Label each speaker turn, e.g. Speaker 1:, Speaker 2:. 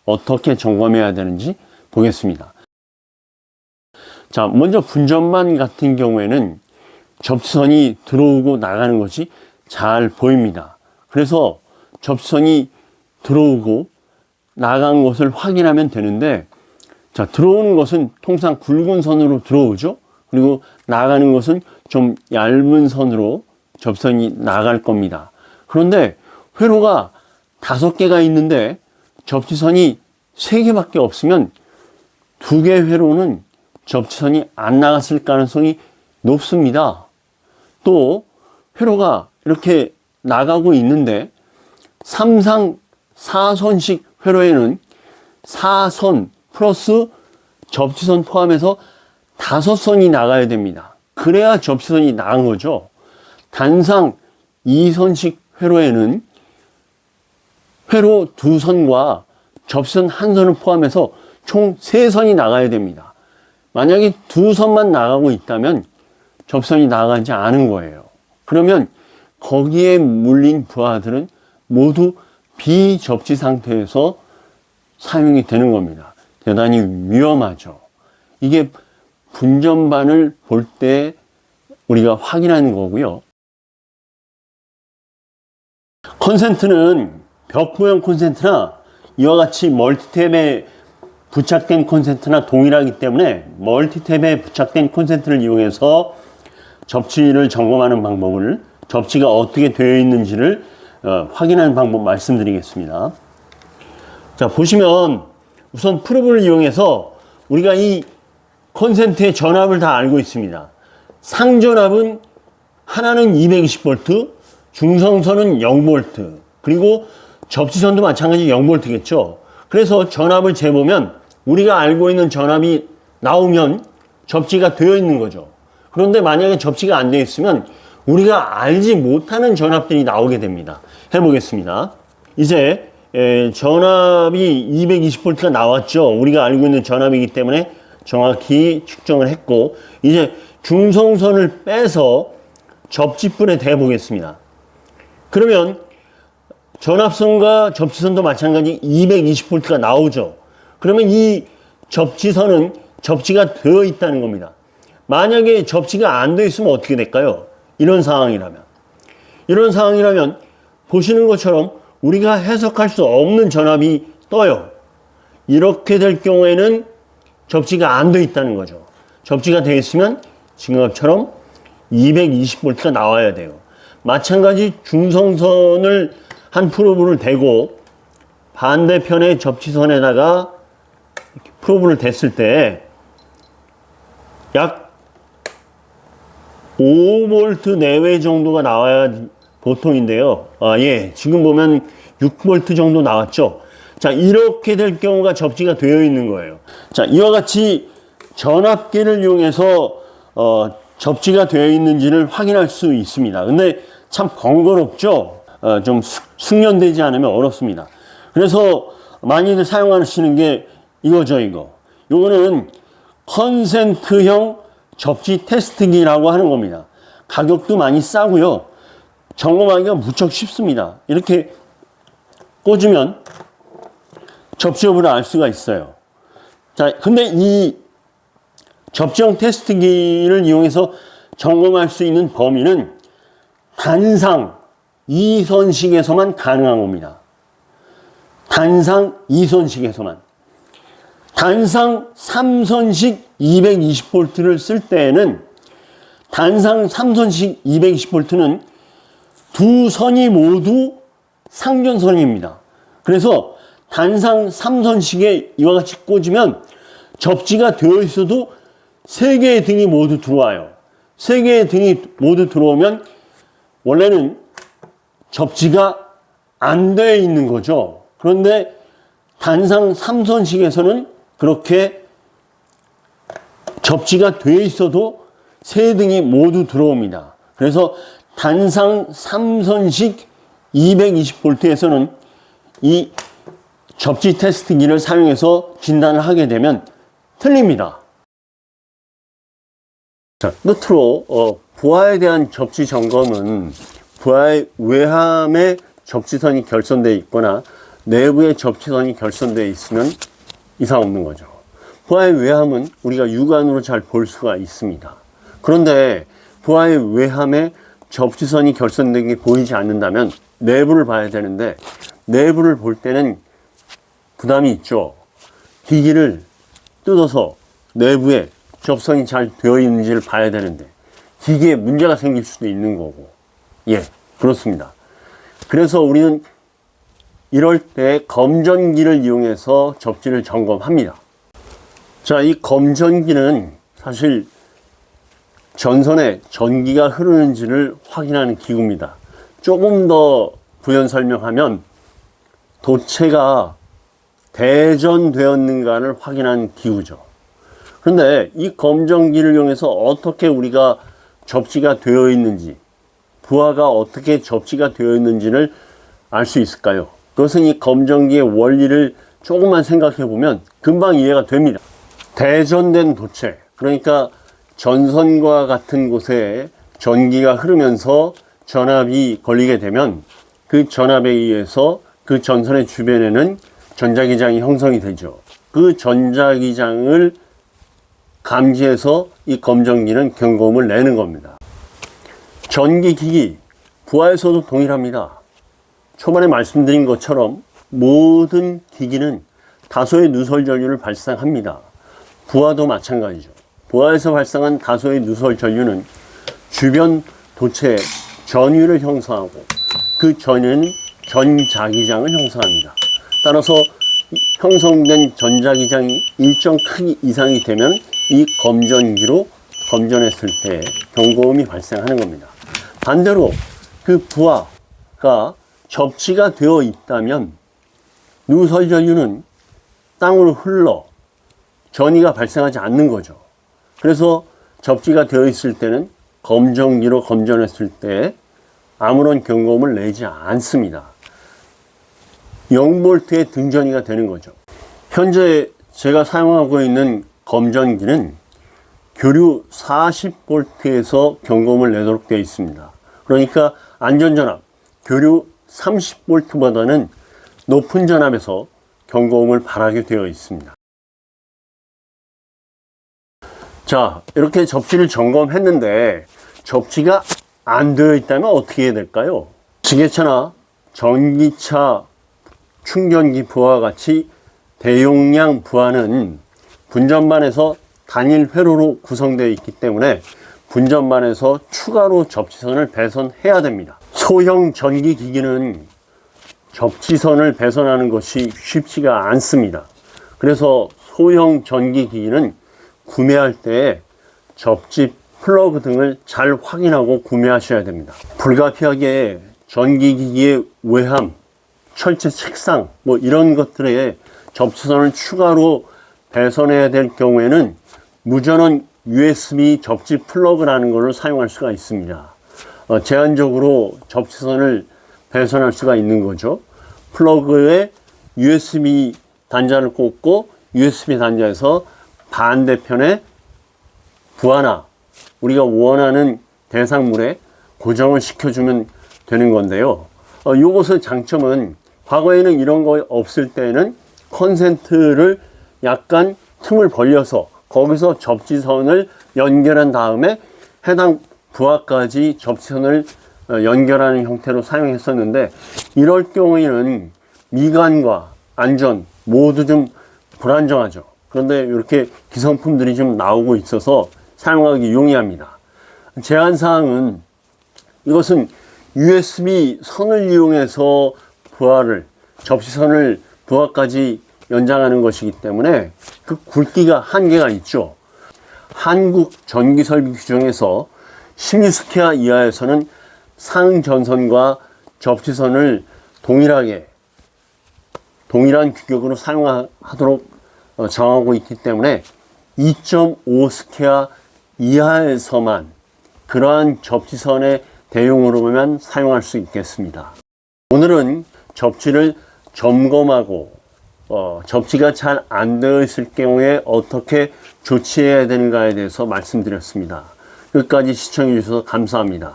Speaker 1: 어떻게 점검해야 되는지 보겠습니다. 자, 먼저 분전반 같은 경우에는 접지선이 들어오고 나가는 것이 잘 보입니다. 그래서 접지선이 들어오고 나간 것을 확인하면 되는데, 자, 들어오는 것은 통상 굵은 선으로 들어오죠. 그리고 나가는 것은 좀 얇은 선으로 접선이 나갈 겁니다. 그런데 회로가 5개가 있는데 접지선이 3개밖에 없으면 2개 회로는 접지선이 안 나갔을 가능성이 높습니다. 또 회로가 이렇게 나가고 있는데 3상 4선식 회로에는 4선 플러스 접지선 포함해서 5선이 나가야 됩니다. 그래야 접지선이 나간 거죠. 단상 2선식 회로에는 회로 2선과 접지선 1선을 포함해서 총 3선이 나가야 됩니다. 만약에 2선만 나가고 있다면 접선이 나가지 않은 거예요. 그러면 거기에 물린 부하들은 모두 비접지 상태에서 사용이 되는 겁니다. 대단히 위험하죠. 이게 분전반을 볼 때 우리가 확인하는 거고요. 콘센트는 벽부형 콘센트나 이와 같이 멀티탭에 부착된 콘센트나 동일하기 때문에 멀티탭에 부착된 콘센트를 이용해서 접지를 점검하는 방법을, 접지가 어떻게 되어 있는지를 확인하는 방법 말씀드리겠습니다. 자, 보시면 우선 프로브를 이용해서 우리가 이 콘센트의 전압을 다 알고 있습니다. 상전압은 하나는 220V, 중성선은 0V, 그리고 접지선도 마찬가지 0V겠죠. 그래서 전압을 재보면 우리가 알고 있는 전압이 나오면 접지가 되어 있는 거죠. 그런데 만약에 접지가 안 되어 있으면 우리가 알지 못하는 전압들이 나오게 됩니다. 해보겠습니다. 이제 전압이 220V가 나왔죠. 우리가 알고 있는 전압이기 때문에 정확히 측정을 했고, 이제 중성선을 빼서 접지분에 대 보겠습니다. 그러면 전압선과 접지선도 마찬가지 220V가 나오죠. 그러면 이 접지선은 접지가 되어 있다는 겁니다. 만약에 접지가 안 되어 있으면 어떻게 될까요? 이런 상황이라면 보시는 것처럼 우리가 해석할 수 없는 전압이 떠요. 이렇게 될 경우에는 접지가 안 되어 있다는 거죠. 접지가 되어 있으면 지금 것처럼 220V가 나와야 돼요. 마찬가지 중성선을 한 프로브를 대고 반대편의 접지선에다가 프로브를 댔을 때 약 5V 내외 정도가 나와야 보통인데요. 지금 보면 6V 정도 나왔죠. 자, 이렇게 될 경우가 접지가 되어 있는 거예요. 자, 이와 같이 전압계를 이용해서 접지가 되어 있는지를 확인할 수 있습니다. 근데 참 번거롭죠. 좀 숙련되지 않으면 어렵습니다. 그래서 많이들 사용하시는 게 이거죠, 요거는 컨센트형 접지 테스트기라고 하는 겁니다. 가격도 많이 싸고요. 점검하기가 무척 쉽습니다. 이렇게 꽂으면 접지 여부를 알 수가 있어요. 자, 근데 이 접지형 테스트기를 이용해서 점검할 수 있는 범위는 단상 2선식에서만 가능한 겁니다. 단상 2선식에서만. 단상 3선식 220V를 쓸 때에는 단상 3선식 220V는 두 선이 모두 상전선입니다. 그래서 단상 3선식에 이와 같이 꽂으면 접지가 되어 있어도 3개의 등이 모두 들어와요. 3개의 등이 모두 들어오면 원래는 접지가 안 되어 있는 거죠. 그런데 단상 3선식에서는 그렇게 접지가 되어 있어도 3등이 모두 들어옵니다. 그래서 단상 3선식 220V에서는 이 접지 테스트기를 사용해서 진단을 하게 되면 틀립니다. 자, 끝으로 부하에 대한 접지 점검은 부하의 외함에 접지선이 결손되어 있거나 내부에 접지선이 결손되어 있으면 이상 없는 거죠. 부하의 외함은 우리가 육안으로 잘 볼 수가 있습니다. 그런데 부하의 외함에 접지선이 결손된 게 보이지 않는다면 내부를 봐야 되는데, 내부를 볼 때는 부담이 있죠. 기기를 뜯어서 내부에 접선이 잘 되어 있는지를 봐야 되는데 기기에 문제가 생길 수도 있는 거고. 예, 그렇습니다. 그래서 우리는 이럴 때 검전기를 이용해서 접지를 점검합니다. 자, 이 검전기는 사실 전선에 전기가 흐르는지를 확인하는 기구입니다. 조금 더 부연 설명하면 도체가 대전되었는가를 확인하는 기구죠. 그런데 이 검전기를 이용해서 어떻게 우리가 접지가 되어 있는지, 부하가 어떻게 접지가 되어 있는지를 알 수 있을까요? 그것은 이 검전기의 원리를 조금만 생각해 보면 금방 이해가 됩니다. 대전된 도체, 그러니까 전선과 같은 곳에 전기가 흐르면서 전압이 걸리게 되면 그 전압에 의해서 그 전선의 주변에는 전자기장이 형성이 되죠. 그 전자기장을 감지해서 이 검전기는 경고음을 내는 겁니다. 전기기기, 부하에서도 동일합니다. 초반에 말씀드린 것처럼 모든 기기는 다소의 누설 전류를 발생합니다. 부하도 마찬가지죠. 부하에서 발생한 다소의 누설 전류는 주변 도체에 전위를 형성하고 그 전위는 전자기장을 형성합니다. 따라서 형성된 전자기장이 일정 크기 이상이 되면 이 검전기로 검전했을 때 경고음이 발생하는 겁니다. 반대로 그 부하가 접지가 되어 있다면 누설 전류는 땅으로 흘러 전이가 발생하지 않는 거죠. 그래서 접지가 되어 있을 때는 검전기로 검전했을 때 아무런 경고음을 내지 않습니다. 0V의 등전이가 되는 거죠. 현재 제가 사용하고 있는 검전기는 교류 40V에서 경고음을 내도록 되어 있습니다. 그러니까 안전전압, 교류 30V보다는 높은 전압에서 경고음을 발하게 되어 있습니다. 자, 이렇게 접지를 점검했는데 접지가 안 되어 있다면 어떻게 해야 될까요? 지게차나 전기차 충전기 부하와 같이 대용량 부하는 분전반에서 단일 회로로 구성되어 있기 때문에 분전반에서 추가로 접지선을 배선해야 됩니다. 소형 전기 기기는 접지선을 배선하는 것이 쉽지가 않습니다. 그래서 소형 전기 기기는 구매할 때 접지 플러그 등을 잘 확인하고 구매하셔야 됩니다. 불가피하게 전기기기의 외함, 철제 책상 이런 것들에 접지선을 추가로 배선해야 될 경우에는 무전원 USB 접지 플러그라는 것을 사용할 수가 있습니다. 제한적으로 접지선을 배선할 수가 있는 거죠. 플러그에 USB 단자를 꽂고 USB 단자에서 반대편에 부하나 우리가 원하는 대상물에 고정을 시켜주면 되는 건데요. 이것의 장점은 과거에는 이런 거 없을 때는 컨센트를 약간 틈을 벌려서 거기서 접지선을 연결한 다음에 해당 부하까지 접지선을 연결하는 형태로 사용했었는데, 이럴 경우에는 미관과 안전 모두 좀 불안정하죠. 그런데 이렇게 기성품들이 좀 나오고 있어서 사용하기 용이합니다. 제한사항은 이것은 USB 선을 이용해서 부하를, 접시선을 부하까지 연장하는 것이기 때문에 그 굵기가 한계가 있죠. 한국 전기설비 규정에서 16스퀘어 이하에서는 상전선과 접지선을 동일한 규격으로 사용하도록 정하고 있기 때문에 2.5스퀘어 이하에서만 그러한 접지선의 대용으로만 사용할 수 있겠습니다. 오늘은 접지를 점검하고 접지가 잘 안 되어 있을 경우에 어떻게 조치해야 되는가에 대해서 말씀드렸습니다. 끝까지 시청해 주셔서 감사합니다.